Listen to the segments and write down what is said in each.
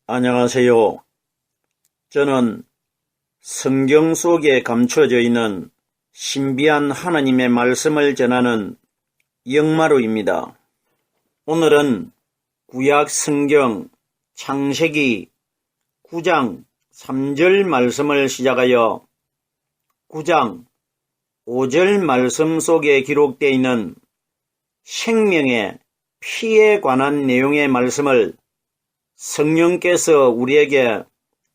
안녕하세요. 저는 성경 속에 감춰져 있는 신비한 하나님의 말씀을 전하는 영마루입니다. 오늘은 구약 성경 창세기 9장 3절 말씀을 시작하여 9장 5절 말씀 속에 기록되어 있는 생명의 피에 관한 내용의 말씀을 성령께서 우리에게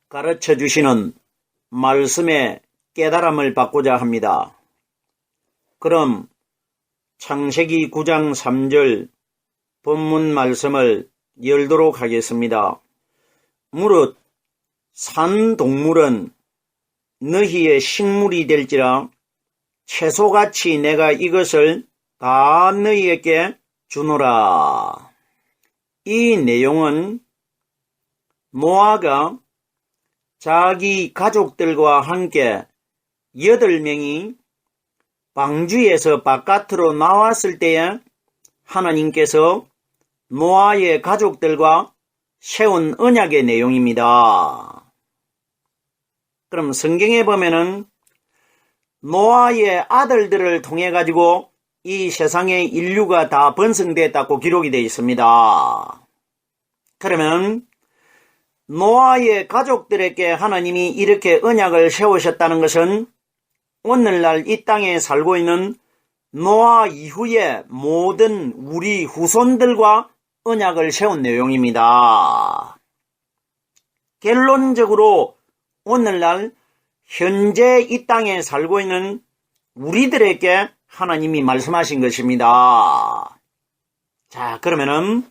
가르쳐 주시는 말씀의 깨달음을 받고자 합니다. 그럼 창세기 9장 3절 본문 말씀을 열도록 하겠습니다. 무릇 산 동물은 너희의 식물이 될지라 채소같이 내가 이것을 다 너희에게 주노라. 이 내용은 노아가 자기 가족들과 함께 8명이 방주에서 바깥으로 나왔을 때에 하나님께서 노아의 가족들과 세운 언약의 내용입니다. 그럼 성경에 보면은 노아의 아들들을 통해 가지고 이 세상의 인류가 다 번성됐다고 기록이 되어 있습니다. 그러면 노아의 가족들에게 하나님이 이렇게 언약을 세우셨다는 것은 오늘날 이 땅에 살고 있는 노아 이후의 모든 우리 후손들과 언약을 세운 내용입니다. 결론적으로 오늘날 현재 이 땅에 살고 있는 우리들에게 하나님이 말씀하신 것입니다. 자, 그러면은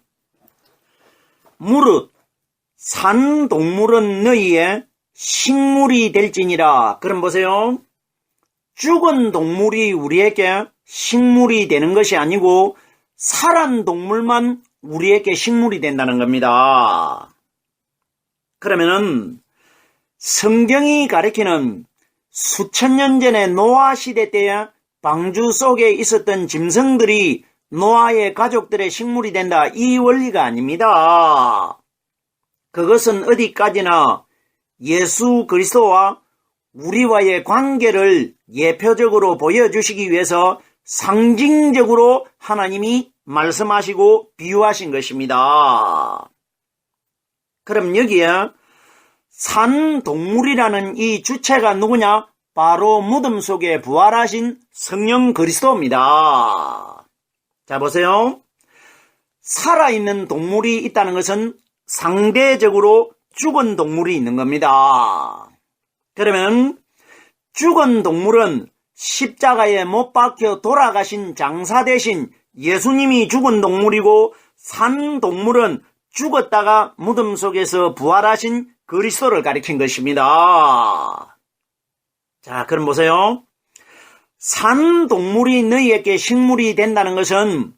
무릇 산 동물은 너희의 식물이 될지니라. 그럼 보세요. 죽은 동물이 우리에게 식물이 되는 것이 아니고 살아난 동물만 우리에게 식물이 된다는 겁니다. 그러면은 성경이 가리키는 수천 년 전에 노아 시대 때에 방주 속에 있었던 짐승들이 노아의 가족들의 식물이 된다. 이 원리가 아닙니다. 그것은 어디까지나 예수 그리스도와 우리와의 관계를 예표적으로 보여주시기 위해서 상징적으로 하나님이 말씀하시고 비유하신 것입니다. 그럼 여기에 산 동물이라는 이 주체가 누구냐? 바로 무덤 속에 부활하신 성령 그리스도입니다. 자, 보세요. 살아있는 동물이 있다는 것은 상대적으로 죽은 동물이 있는 겁니다. 그러면 죽은 동물은 십자가에 못 박혀 돌아가신 장사 대신 예수님이 죽은 동물이고, 산 동물은 죽었다가 무덤 속에서 부활하신 그리스도를 가리킨 것입니다. 자, 그럼 보세요. 산 동물이 너희에게 식물이 된다는 것은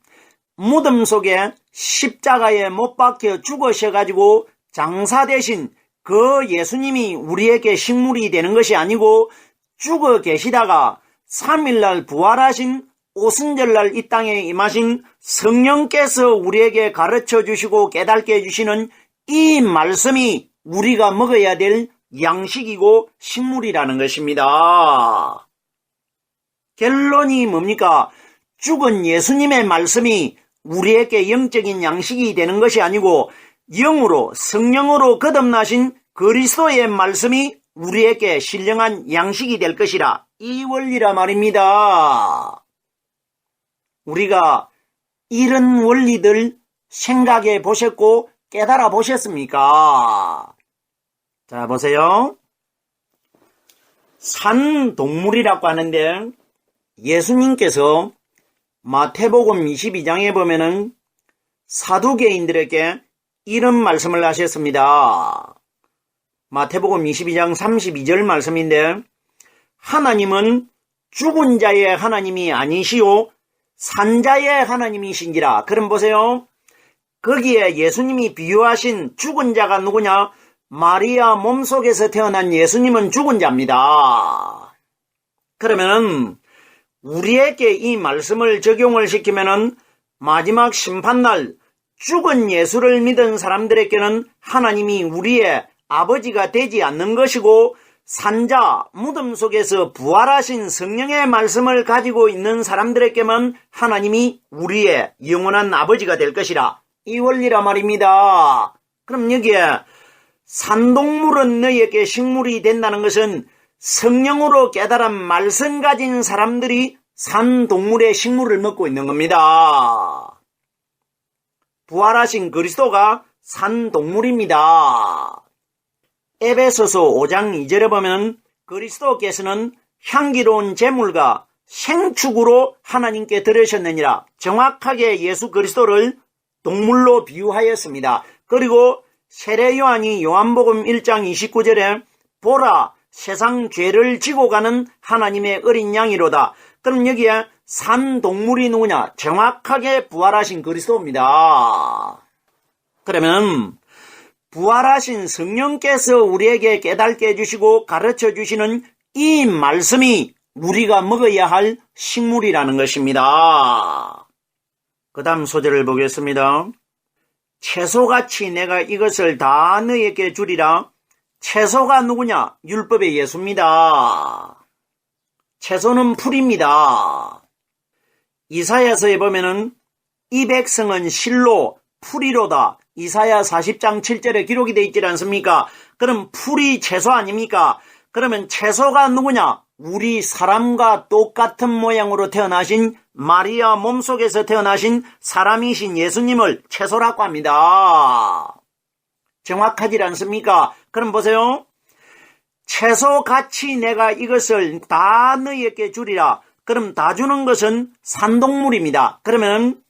무덤 속에 십자가에 못 박혀 죽으셔가지고 장사 대신 그 예수님이 우리에게 식물이 되는 것이 아니고, 죽어 계시다가 3일날 부활하신 오순절날 이 땅에 임하신 성령께서 우리에게 가르쳐 주시고 깨닫게 해주시는 이 말씀이 우리가 먹어야 될 양식이고 식물이라는 것입니다. 결론이 뭡니까? 죽은 예수님의 말씀이 우리에게 영적인 양식이 되는 것이 아니고 영으로 성령으로 거듭나신 그리스도의 말씀이 우리에게 신령한 양식이 될 것이라. 이 원리라 말입니다. 우리가 이런 원리들 생각해 보셨고 깨달아 보셨습니까? 자, 보세요. 산 동물이라고 하는데 예수님께서 마태복음 22장에 보면은 사두개인들에게 이런 말씀을 하셨습니다. 마태복음 22장 32절 말씀인데, 하나님은 죽은 자의 하나님이 아니시오 산자의 하나님이신지라. 그럼 보세요. 거기에 예수님이 비유하신 죽은 자가 누구냐? 마리아 몸속에서 태어난 예수님은 죽은 자입니다. 그러면 우리에게 이 말씀을 적용을 시키면은 마지막 심판날 죽은 예수를 믿은 사람들에게는 하나님이 우리의 아버지가 되지 않는 것이고, 산자, 무덤 속에서 부활하신 성령의 말씀을 가지고 있는 사람들에게만 하나님이 우리의 영원한 아버지가 될 것이라. 이 원리라 말입니다. 그럼 여기에 산동물은 너희에게 식물이 된다는 것은 성령으로 깨달은 말씀 가진 사람들이 산동물의 식물을 먹고 있는 겁니다. 부활하신 그리스도가 산동물입니다. 에베소서 5장 2절에 보면 그리스도께서는 향기로운 제물과 생축으로 하나님께 드리셨느니라. 정확하게 예수 그리스도를 동물로 비유하였습니다. 그리고 세례 요한이 요한복음 1장 29절에 보라 세상 죄를 지고 가는 하나님의 어린 양이로다. 그럼 여기에 산동물이 누구냐? 정확하게 부활하신 그리스도입니다. 그러면 부활하신 성령께서 우리에게 깨닫게 해주시고 가르쳐 주시는 이 말씀이 우리가 먹어야 할 식물이라는 것입니다. 그 다음 소절을 보겠습니다. 채소같이 내가 이것을 다 너희에게 주리라. 채소가 누구냐? 율법의 예수입니다. 채소는 풀입니다. 이사야서에 보면은 이 백성은 실로 풀이로다. 이사야 40장 7절에 기록이 되어 있지 않습니까? 그럼 풀이 채소 아닙니까? 그러면 채소가 누구냐? 우리 사람과 똑같은 모양으로 태어나신 마리아 몸속에서 태어나신 사람이신 예수님을 채소라고 합니다. 정확하지 않습니까? 그럼 보세요. 채소같이 내가 이것을 다 너희에게 주리라. 그럼 다 주는 것은 산동물입니다. 그러면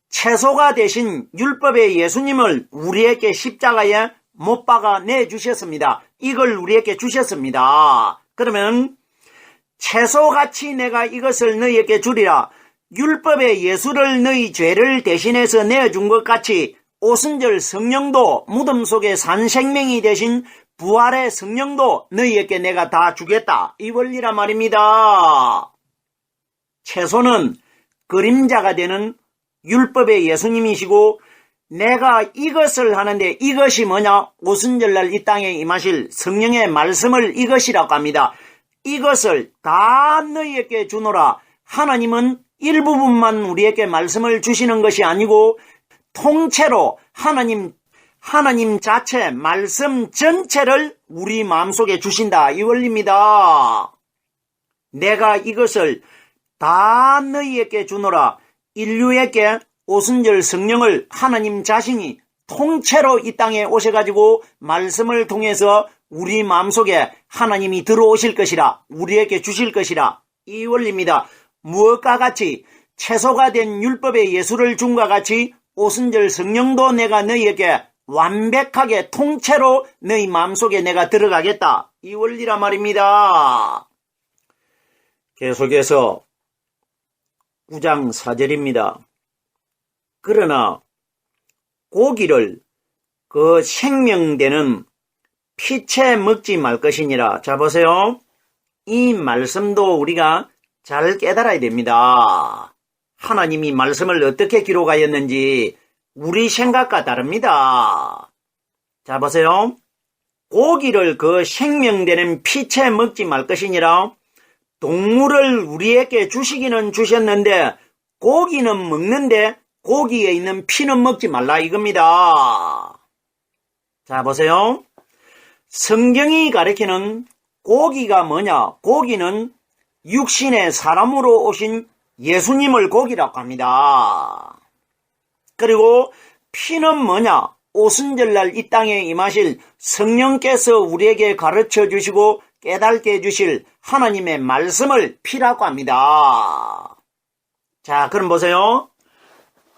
채소가 되신 율법의 예수님을 우리에게 십자가에 못 박아 내주셨습니다. 이걸 우리에게 주셨습니다. 그러면 채소같이 내가 이것을 너희에게 주리라. 율법의 예수를 너희 죄를 대신해서 내어준 것 같이 오순절 성령도 무덤 속에 산 생명이 되신 부활의 성령도 너희에게 내가 다 주겠다. 이 원리라 말입니다. 채소는 그림자가 되는 율법의 예수님이시고 내가 이것을 하는데 이것이 뭐냐? 오순절날 이 땅에 임하실 성령의 말씀을 이것이라고 합니다. 이것을 다 너희에게 주노라. 하나님은 일부분만 우리에게 말씀을 주시는 것이 아니고 통째로 하나님 자체 말씀 전체를 우리 마음속에 주신다. 이 원리입니다. 내가 이것을 다 너희에게 주노라. 인류에게 오순절 성령을 하나님 자신이 통째로 이 땅에 오셔가지고 말씀을 통해서 우리 마음속에 하나님이 들어오실 것이라, 우리에게 주실 것이라. 이 원리입니다. 무엇과 같이 채소가 된 율법의 예수를 준과 같이 오순절 성령도 내가 너희에게 완벽하게 통째로 너희 마음속에 내가 들어가겠다. 이 원리라 말입니다. 계속해서 9장 4절입니다. 그러나 고기를 그 생명되는 피채 먹지 말 것이니라. 자 보세요. 이 말씀도 우리가 잘 깨달아야 됩니다. 하나님이 말씀을 어떻게 기록하였는지 우리 생각과 다릅니다. 자 보세요. 고기를 그 생명되는 피채 먹지 말 것이니라. 동물을 우리에게 주시기는 주셨는데 고기는 먹는데 고기에 있는 피는 먹지 말라 이겁니다. 자 보세요. 성경이 가리키는 고기가 뭐냐? 고기는 육신의 사람으로 오신 예수님을 고기라고 합니다. 그리고 피는 뭐냐? 오순절날 이 땅에 임하실 성령께서 우리에게 가르쳐 주시고 깨닫게 해주실 하나님의 말씀을 피라고 합니다. 자, 그럼 보세요.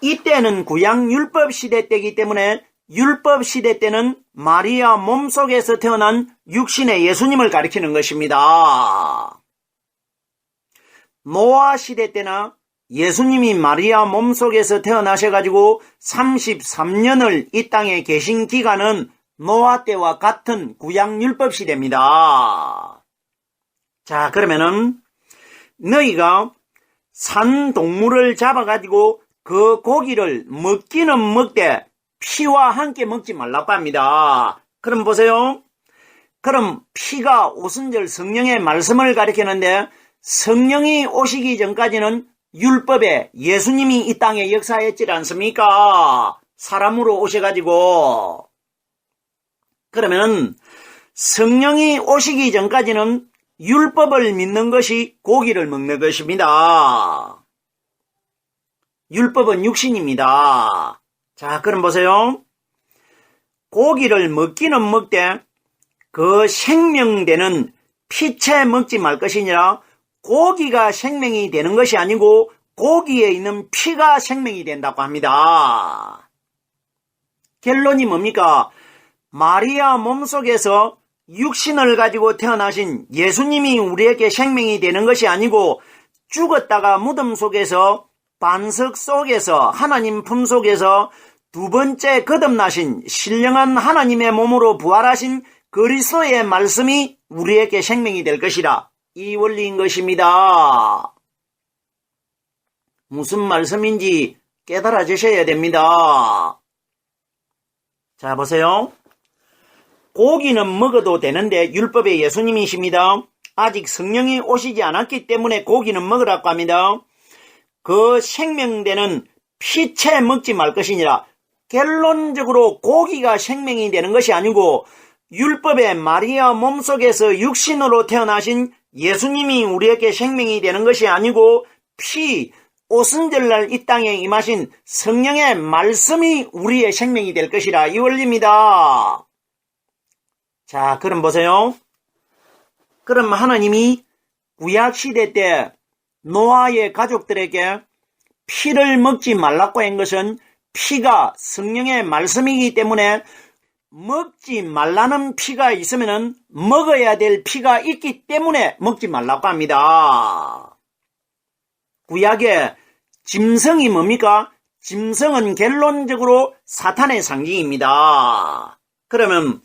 이때는 구약 율법 시대 때이기 때문에 율법 시대 때는 마리아 몸속에서 태어난 육신의 예수님을 가리키는 것입니다. 노아 시대 때나 예수님이 마리아 몸속에서 태어나셔가지고 33년을 이 땅에 계신 기간은 노아 때와 같은 구약 율법 시대입니다. 자, 그러면은 너희가 산 동물을 잡아가지고 그 고기를 먹기는 먹되 피와 함께 먹지 말라고 합니다. 그럼 보세요. 그럼 피가 오순절 성령의 말씀을 가리키는데 성령이 오시기 전까지는 율법에 예수님이 이 땅에 역사했지 않습니까? 사람으로 오셔가지고. 그러면 성령이 오시기 전까지는 율법을 믿는 것이 고기를 먹는 것입니다. 율법은 육신입니다. 자, 그럼 보세요. 고기를 먹기는 먹되 그 생명되는 피채 먹지 말 것이니라. 고기가 생명이 되는 것이 아니고 고기에 있는 피가 생명이 된다고 합니다. 결론이 뭡니까? 마리아 몸속에서 육신을 가지고 태어나신 예수님이 우리에게 생명이 되는 것이 아니고 죽었다가 무덤 속에서 반석 속에서 하나님 품 속에서 두 번째 거듭나신 신령한 하나님의 몸으로 부활하신 그리스도의 말씀이 우리에게 생명이 될 것이라. 이 원리인 것입니다. 무슨 말씀인지 깨달아 주셔야 됩니다. 자, 보세요. 고기는 먹어도 되는데 율법의 예수님이십니다. 아직 성령이 오시지 않았기 때문에 고기는 먹으라고 합니다. 그 생명되는 피채 먹지 말 것이니라. 결론적으로 고기가 생명이 되는 것이 아니고 율법의 마리아 몸속에서 육신으로 태어나신 예수님이 우리에게 생명이 되는 것이 아니고 오순절날 이 땅에 임하신 성령의 말씀이 우리의 생명이 될 것이라. 이 원리입니다. 자, 그럼 보세요. 그럼 하나님이 구약시대 때 노아의 가족들에게 피를 먹지 말라고 한 것은 피가 성령의 말씀이기 때문에 먹지 말라는 피가 있으면 먹어야 될 피가 있기 때문에 먹지 말라고 합니다. 구약의 짐승이 뭡니까? 짐승은 결론적으로 사탄의 상징입니다. 그러면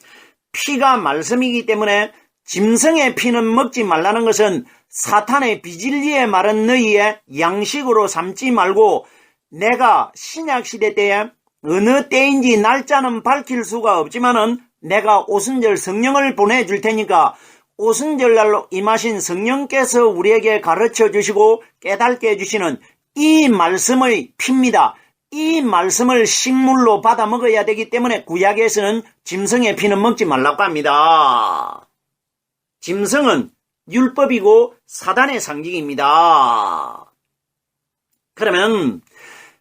피가 말씀이기 때문에 짐승의 피는 먹지 말라는 것은 사탄의 비진리에 마른 너희의 양식으로 삼지 말고 내가 신약시대 때에 어느 때인지 날짜는 밝힐 수가 없지만은 내가 오순절 성령을 보내줄 테니까 오순절날로 임하신 성령께서 우리에게 가르쳐 주시고 깨닫게 해주시는 이 말씀의 피입니다. 이 말씀을 식물로 받아 먹어야 되기 때문에 구약에서는 짐승의 피는 먹지 말라고 합니다. 짐승은 율법이고 사단의 상징입니다. 그러면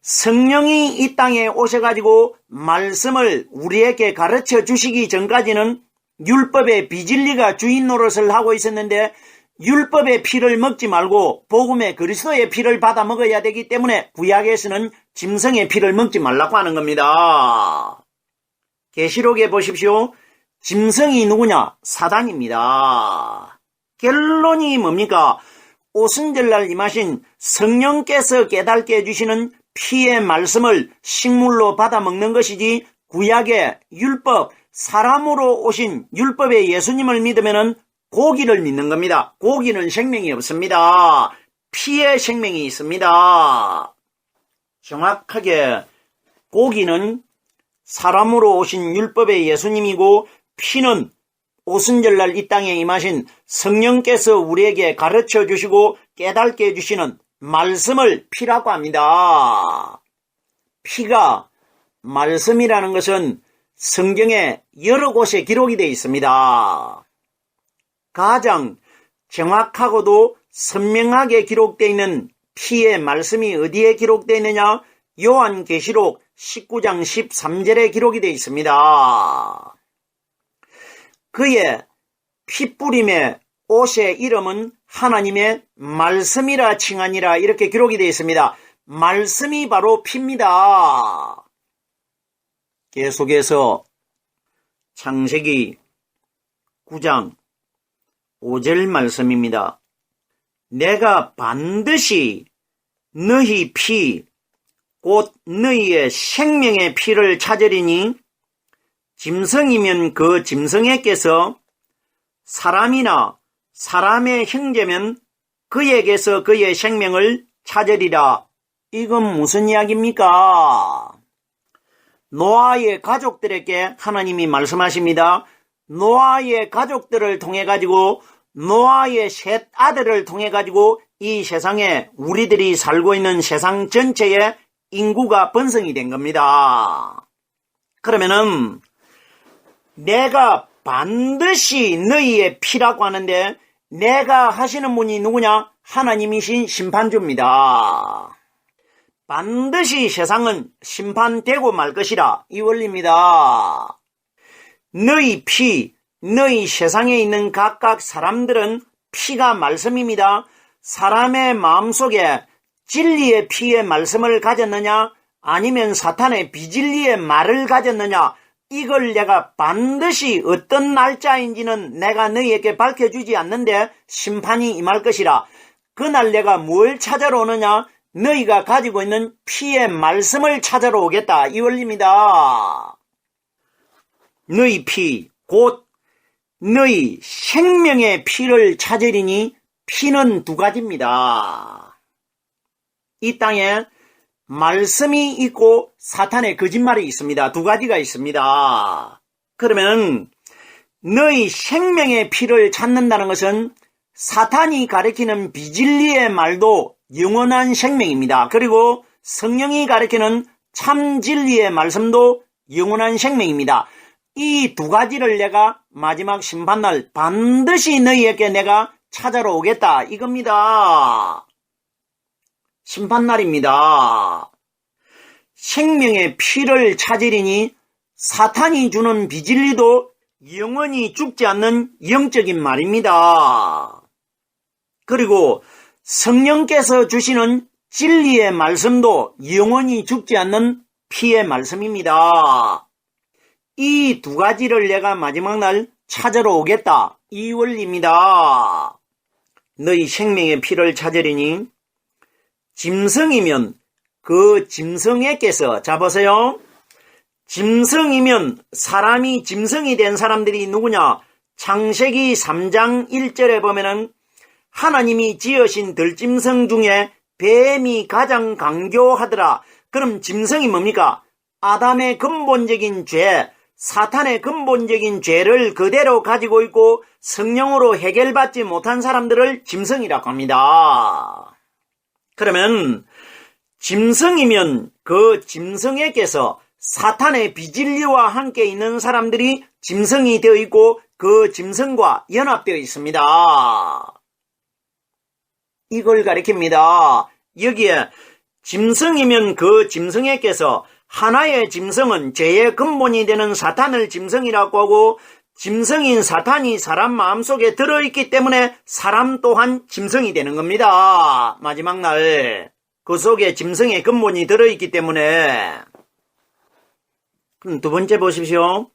성령이 이 땅에 오셔가지고 말씀을 우리에게 가르쳐 주시기 전까지는 율법의 비진리가 주인 노릇을 하고 있었는데 율법의 피를 먹지 말고 복음의 그리스도의 피를 받아 먹어야 되기 때문에 구약에서는 짐승의 피를 먹지 말라고 하는 겁니다. 계시록에 보십시오. 짐승이 누구냐? 사단입니다. 결론이 뭡니까? 오순절날 임하신 성령께서 깨닫게 해주시는 피의 말씀을 식물로 받아 먹는 것이지 구약의 율법, 사람으로 오신 율법의 예수님을 믿으면 고기를 믿는 겁니다. 고기는 생명이 없습니다. 피에 생명이 있습니다. 정확하게 고기는 사람으로 오신 율법의 예수님이고 피는 오순절날 이 땅에 임하신 성령께서 우리에게 가르쳐 주시고 깨닫게 해주시는 말씀을 피라고 합니다. 피가 말씀이라는 것은 성경에 여러 곳에 기록이 되어 있습니다. 가장 정확하고도 선명하게 기록되어 있는 피의 말씀이 어디에 기록되어 있느냐? 요한계시록 19장 13절에 기록이 되어 있습니다. 그의 피뿌림의 옷의 이름은 하나님의 말씀이라 칭하니라 이렇게 기록이 되어 있습니다. 말씀이 바로 피입니다. 계속해서 창세기 9장 5절 말씀입니다. 내가 반드시 너희 피, 곧 너희의 생명의 피를 찾으리니 짐승이면 그 짐승에게서 사람이나 사람의 형제면 그에게서 그의 생명을 찾으리라. 이건 무슨 이야기입니까? 노아의 가족들에게 하나님이 말씀하십니다. 노아의 가족들을 통해 가지고 노아의 셋 아들을 통해 가지고 이 세상에 우리들이 살고 있는 세상 전체에 인구가 번성이 된 겁니다. 그러면은 내가 반드시 너희의 피라고 하는데 내가 하시는 분이 누구냐? 하나님이신 심판주입니다. 반드시 세상은 심판되고 말 것이라 이 원리입니다. 너희 피, 너희 세상에 있는 각각 사람들은 피가 말씀입니다. 사람의 마음속에 진리의 피의 말씀을 가졌느냐 아니면 사탄의 비진리의 말을 가졌느냐 이걸 내가 반드시 어떤 날짜인지는 내가 너희에게 밝혀주지 않는데 심판이 임할 것이라. 그날 내가 뭘 찾아러 오느냐? 너희가 가지고 있는 피의 말씀을 찾아러 오겠다 이 원리입니다. 너희 피 곧 너희 생명의 피를 찾으리니 피는 두 가지입니다. 이 땅에 말씀이 있고 사탄의 거짓말이 있습니다. 두 가지가 있습니다. 그러면 너희 생명의 피를 찾는다는 것은 사탄이 가리키는 비진리의 말도 영원한 생명입니다. 그리고 성령이 가리키는 참 진리의 말씀도 영원한 생명입니다. 이 두 가지를 내가 마지막 심판날 반드시 너희에게 내가 찾아러 오겠다 이겁니다. 심판날입니다. 생명의 피를 찾으리니 사탄이 주는 비진리도 영원히 죽지 않는 영적인 말입니다. 그리고 성령께서 주시는 진리의 말씀도 영원히 죽지 않는 피의 말씀입니다. 이 두 가지를 내가 마지막 날 찾아러 오겠다 이 원리입니다. 너희 생명의 피를 찾으리니 짐승이면 그 짐승에게서 잡으세요. 짐승이면 사람이 짐승이 된 사람들이 누구냐? 창세기 3장 1절에 보면은 하나님이 지으신 들짐승 중에 뱀이 가장 강교하더라. 그럼 짐승이 뭡니까? 아담의 근본적인 죄, 사탄의 근본적인 죄를 그대로 가지고 있고 성령으로 해결받지 못한 사람들을 짐승이라고 합니다. 그러면 짐승이면 그 짐승에게서 사탄의 비진리와 함께 있는 사람들이 짐승이 되어 있고 그 짐승과 연합되어 있습니다. 이걸 가리킵니다. 여기에 짐승이면 그 짐승에게서 하나의 짐승은 죄의 근본이 되는 사탄을 짐승이라고 하고 짐승인 사탄이 사람 마음속에 들어있기 때문에 사람 또한 짐승이 되는 겁니다. 마지막 날 그 속에 짐승의 근본이 들어있기 때문에. 그럼 두 번째 보십시오.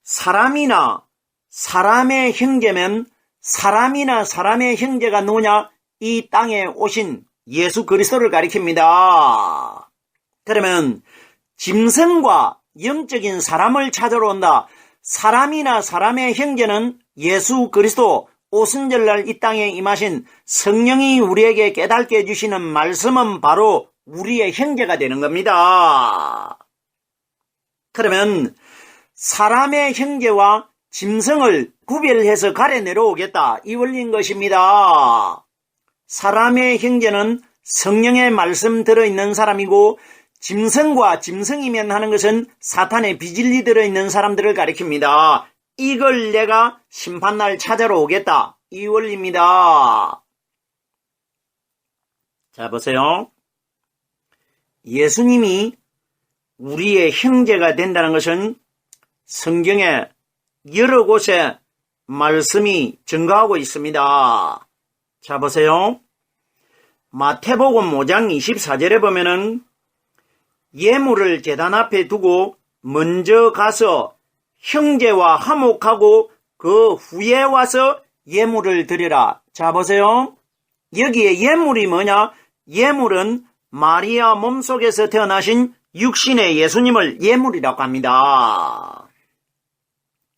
사람이나 사람의 형제면 사람이나 사람의 형제가 누구냐? 이 땅에 오신 예수 그리스도를 가리킵니다. 그러면 짐승과 영적인 사람을 찾아러 온다. 사람이나 사람의 형제는 예수 그리스도 오순절날 이 땅에 임하신 성령이 우리에게 깨닫게 해주시는 말씀은 바로 우리의 형제가 되는 겁니다. 그러면 사람의 형제와 짐승을 구별해서 가려내려 오겠다. 이 원리인 것입니다. 사람의 형제는 성령의 말씀 들어있는 사람이고 짐승과 짐승이면 하는 것은 사탄의 비진리 들어있는 사람들을 가리킵니다. 이걸 내가 심판날 찾아러 오겠다. 이 원리입니다. 자, 보세요. 예수님이 우리의 형제가 된다는 것은 성경에 여러 곳에 말씀이 증거하고 있습니다. 자, 보세요. 마태복음 5장 24절에 보면은 예물을 제단 앞에 두고 먼저 가서 형제와 화목하고 그 후에 와서 예물을 드리라. 자, 보세요. 여기에 예물이 뭐냐? 예물은 마리아 몸속에서 태어나신 육신의 예수님을 예물이라고 합니다.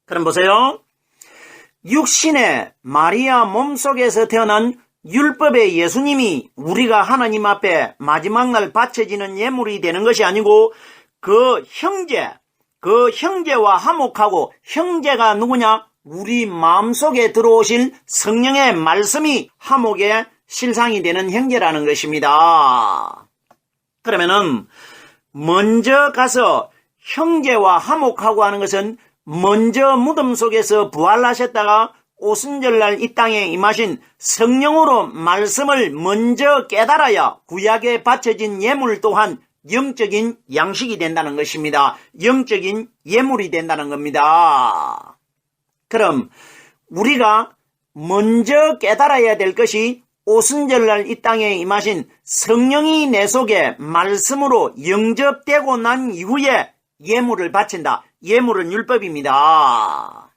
그럼 보세요. 육신의 마리아 몸속에서 태어난 율법의 예수님이 우리가 하나님 앞에 마지막 날 바쳐지는 예물이 되는 것이 아니고 그 형제와 화목하고, 형제가 누구냐? 우리 마음속에 들어오실 성령의 말씀이 화목의 실상이 되는 형제라는 것입니다. 그러면은 먼저 가서 형제와 화목하고 하는 것은 먼저 무덤 속에서 부활하셨다가 오순절날 이 땅에 임하신 성령으로 말씀을 먼저 깨달아야 구약에 바쳐진 예물 또한 영적인 양식이 된다는 것입니다. 영적인 예물이 된다는 겁니다. 그럼 우리가 먼저 깨달아야 될 것이 오순절날 이 땅에 임하신 성령이 내 속에 말씀으로 영접되고 난 이후에 예물을 바친다. 예물은 율법입니다.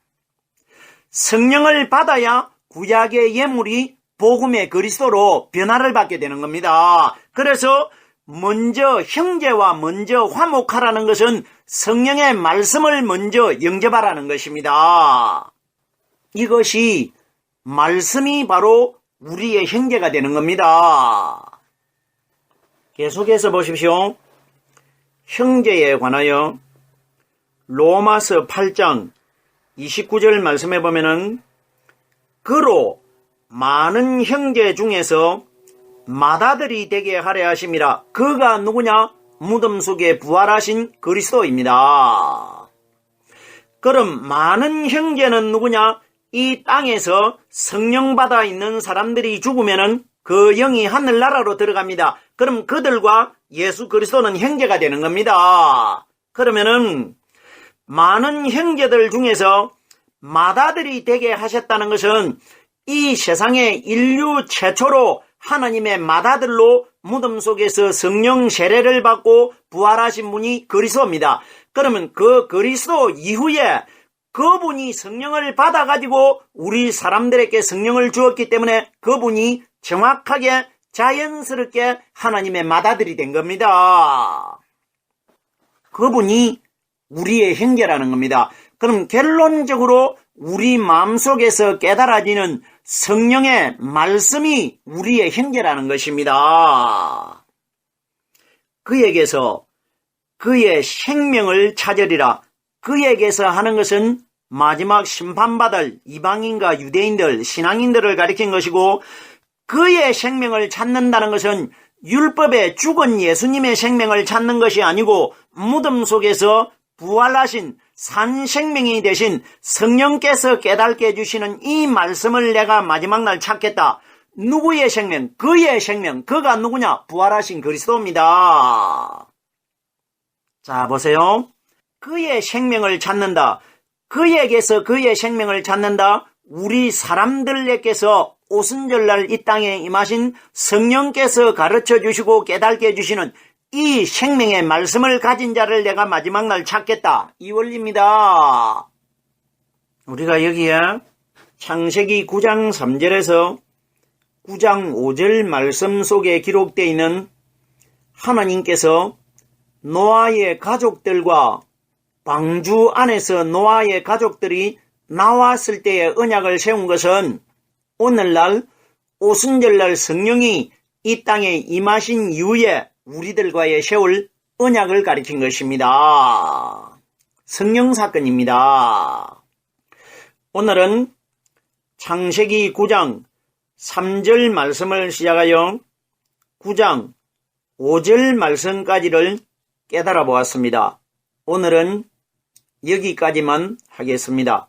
성령을 받아야 구약의 예물이 복음의 그리스도로 변화를 받게 되는 겁니다. 그래서 먼저 형제와 먼저 화목하라는 것은 성령의 말씀을 먼저 영접하라는 것입니다. 이것이 말씀이 바로 우리의 형제가 되는 겁니다. 계속해서 보십시오. 형제에 관하여 로마서 8장 29절 말씀해 보면은 그로 많은 형제 중에서 맏아들이 되게 하려 하심이라. 그가 누구냐? 무덤 속에 부활하신 그리스도입니다. 그럼 많은 형제는 누구냐? 이 땅에서 성령 받아 있는 사람들이 죽으면은 그 영이 하늘나라로 들어갑니다. 그럼 그들과 예수 그리스도는 형제가 되는 겁니다. 그러면은 많은 형제들 중에서 맏아들이 되게 하셨다는 것은 이 세상에 인류 최초로 하나님의 맏아들로 무덤 속에서 성령 세례를 받고 부활하신 분이 그리스도입니다. 그러면 그 그리스도 이후에 그분이 성령을 받아가지고 우리 사람들에게 성령을 주었기 때문에 그분이 정확하게 자연스럽게 하나님의 맏아들이 된 겁니다. 그분이 우리의 형제라는 겁니다. 그럼 결론적으로 우리 마음속에서 깨달아지는 성령의 말씀이 우리의 형제라는 것입니다. 그에게서 그의 생명을 찾으리라. 그에게서 하는 것은 마지막 심판받을 이방인과 유대인들, 신앙인들을 가리킨 것이고, 그의 생명을 찾는다는 것은 율법에 죽은 예수님의 생명을 찾는 것이 아니고 무덤 속에서 부활하신 산 생명이 되신 성령께서 깨닫게 해주시는 이 말씀을 내가 마지막 날 찾겠다. 누구의 생명? 그의 생명. 그가 누구냐? 부활하신 그리스도입니다. 자, 보세요. 그의 생명을 찾는다. 그에게서 그의 생명을 찾는다. 우리 사람들에게서 오순절날 이 땅에 임하신 성령께서 가르쳐 주시고 깨닫게 해주시는 이 생명의 말씀을 가진 자를 내가 마지막 날 찾겠다. 이 원리입니다. 우리가 여기에 창세기 9장 3절에서 9장 5절 말씀 속에 기록되어 있는 하나님께서 노아의 가족들과 방주 안에서 노아의 가족들이 나왔을 때의 언약을 세운 것은 오늘날 오순절날 성령이 이 땅에 임하신 이후에 우리들과의 세울 언약을 가리킨 것입니다. 성령 사건입니다. 오늘은 창세기 9장 3절 말씀을 시작하여 9장 5절 말씀까지를 깨달아 보았습니다. 오늘은 여기까지만 하겠습니다.